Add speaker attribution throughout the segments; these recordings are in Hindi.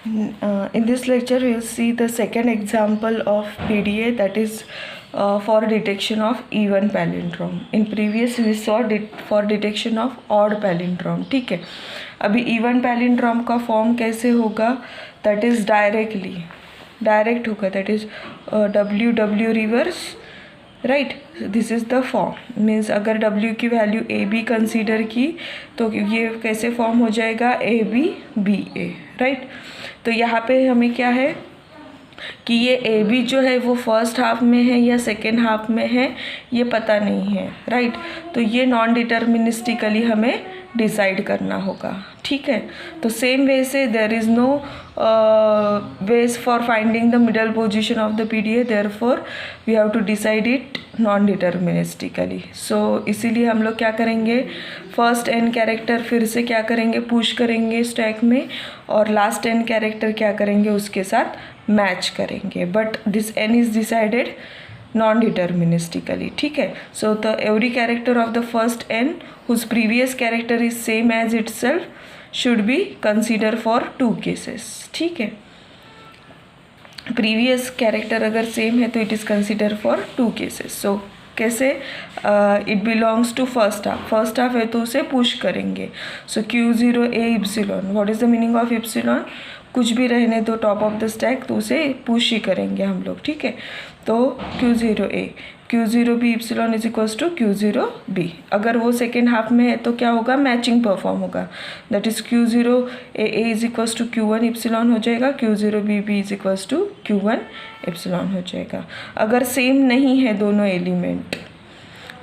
Speaker 1: In this lecture we will see the second example of PDA, that is for detection of even palindrome. In previous we saw for detection of odd palindrome. ठीक है, अभी even palindrome का फॉर्म कैसे होगा, that is डायरेक्ट होगा, that is W reverse, right. This is the form, means अगर W की वैल्यू AB कंसीडर की तो ये कैसे फॉर्म हो जाएगा, AB BA, राइट. तो यहाँ पे हमें क्या है कि ये AB जो है वो फर्स्ट हाफ में है या सेकेंड हाफ में है ये पता नहीं है, राइट. तो ये नॉन डिटर्मिनिस्टिकली हमें डिसाइड करना होगा, ठीक है. तो सेम वे से there is no ways for finding the middle position of the PDA, therefore we have to decide it non deterministically. So इसीलिए हम लोग क्या करेंगे, फर्स्ट n कैरेक्टर फिर से क्या करेंगे, पुश करेंगे स्टैक में, और लास्ट n कैरेक्टर क्या करेंगे, उसके साथ मैच करेंगे. But this n is decided non deterministically, ठीक है. So the every character of the first n whose previous character is same as itself should be considered for two cases, ठीक है. प्रीवियस कैरेक्टर अगर सेम है तो it is consider for two cases. So कैसे, it belongs to first half है तो उसे पुश करेंगे. So Q0 A epsilon, what is the meaning of epsilon, कुछ भी रहने दो टॉप ऑफ द स्टैक तो उसे पुश ही करेंगे हम लोग, ठीक है. तो Q0 A Q0 B epsilon is equals to Q0 B. अगर वो सेकेंड हाफ में है तो क्या होगा, मैचिंग परफॉर्म होगा, that is Q0 A is equals to Q1 epsilon हो जाएगा, Q0 B is equals to Q1 epsilon हो जाएगा. अगर सेम नहीं है दोनों एलिमेंट,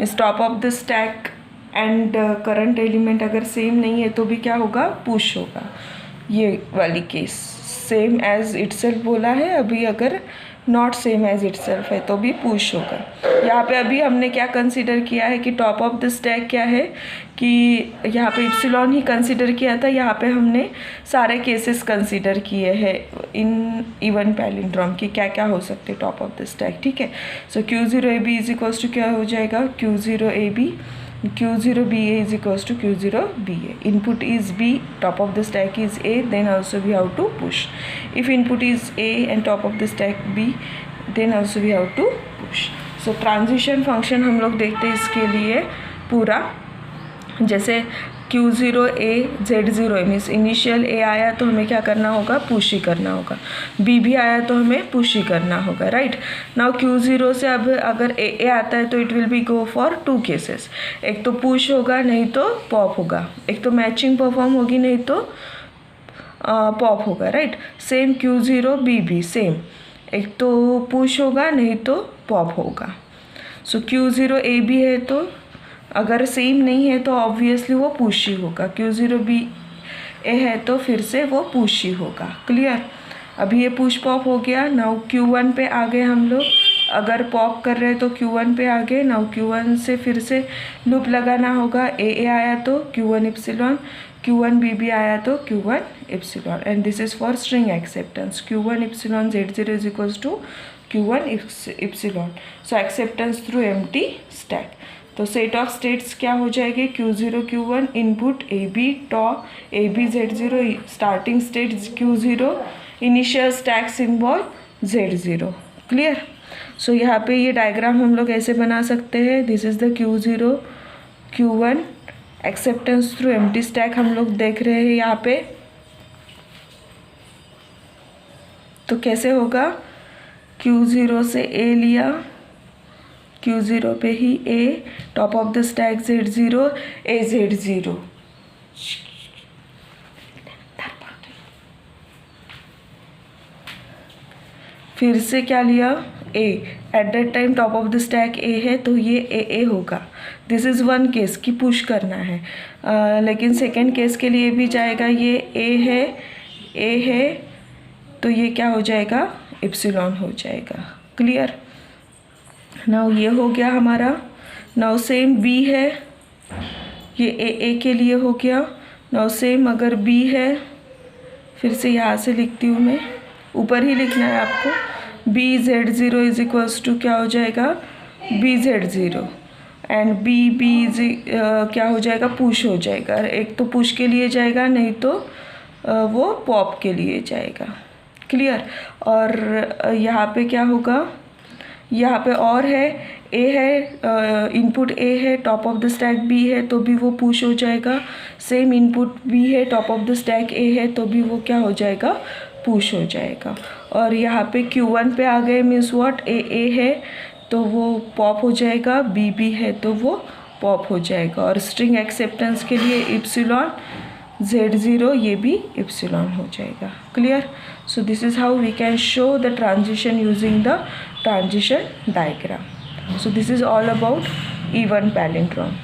Speaker 1: इस top of the stack and current element अगर सेम नहीं है तो भी क्या होगा, पुश होगा. ये वाली केस सेम एज इटसेल्फ बोला है, अभी अगर नॉट सेम एज इटसेल्फ है तो भी पुश होगा. यहाँ पे अभी हमने क्या कंसीडर किया है कि टॉप ऑफ द स्टैक क्या है कि यहाँ पे इप्सिलॉन ही कंसीडर किया था, यहाँ पे हमने सारे केसेस कंसीडर किए हैं इन इवन पैलिंड्रोम की क्या क्या हो सकते टॉप ऑफ द स्टैक, ठीक है. So Q0 AB is equals to क्या हो जाएगा, Q0 AB Q0 BA is equals to Q0 BA. Input is B, top of the stack is A, then also we have to push. If input is A and top of the stack B, then also we have to push. So transition function हम लोग देखते हैं इसके लिए पूरा, जैसे Q0 A Z0 means initial A आया तो हमें क्या करना होगा, पुश ही करना होगा. B भी आया तो हमें पुश ही करना होगा, राइट. नाउ Q0 से अब अगर A आता है तो it will be go for two cases, एक तो पुश होगा नहीं तो पॉप होगा, एक तो मैचिंग परफॉर्म होगी नहीं तो पॉप होगा, राइट. सेम Q0 B भी सेम, एक तो पुश होगा नहीं तो पॉप होगा. सो Q0 A भी है तो अगर सेम नहीं है तो ऑब्वियसली वो पुश ही होगा. Q0 B A है तो फिर से वो पुश ही होगा, क्लियर. अभी ये पुश पॉप हो गया. नाउ Q1 पे आ गए हम लोग, अगर पॉप कर रहे हैं तो Q1 पे आ गए. नाउ Q1 से फिर से लूप लगाना होगा, A आया तो Q1 इप्सिलॉन, Q1 B आया तो Q1 epsilon, and this is for string acceptance. Q1 epsilon Z0 is equals to Q1 epsilon. So acceptance through empty stack. तो सेट ऑफ स्टेट्स क्या हो जाएंगे, Q0 Q1 input AB top AB Z0, starting state Q0, initial stack symbol Z0, clear. So यहाँ पे ये डायग्राम हम लोग ऐसे बना सकते हैं, this is the Q0 Q1 acceptance through empty stack हम लोग देख रहे हैं यहाँ पे. तो कैसे होगा, Q0 से A लिया, Q0 पे ही A, top of the stack Z0 A Z0, फिर से क्या लिया, A. At that time top of the stack A है तो ये A होगा. दिस इज़ वन केस कि पुश करना है, लेकिन सेकेंड केस के लिए भी जाएगा. ये A है तो ये क्या हो जाएगा, इप्सिलॉन हो जाएगा, क्लियर. नाउ ये हो गया हमारा. नाउ सेम B है, ये A के लिए हो गया. नाउ सेम अगर B है, फिर से यहाँ से लिखती हूँ मैं, ऊपर ही लिखना है आपको. B Z0 is equals to क्या हो जाएगा, B Z0, एंड B क्या हो जाएगा, पुश हो जाएगा. एक तो पुश के लिए जाएगा नहीं तो वो पॉप के लिए जाएगा। क्लियर। और यहाँ पे क्या होगा, यहाँ पे और है ए है, इनपुट ए है, top of the stack B है तो भी वो पुश हो जाएगा। सेम इनपुट बी है, top of the stack A है तो भी वो क्या हो जाएगा, पुश हो जाएगा। और यहाँ पे Q1 पे आ गए मीन्स व्हाट, ए है तो वो पॉप हो जाएगा, बी है तो वो पॉप हो जाएगा। और स्ट्रिंग एक्सेप्टेंस के लिए इप्सिलॉन Z0 ये भी इप्सिलॉन हो जाएगा। Clear. So this is how we can show the transition using the transition diagram. So this is all about even palindrome.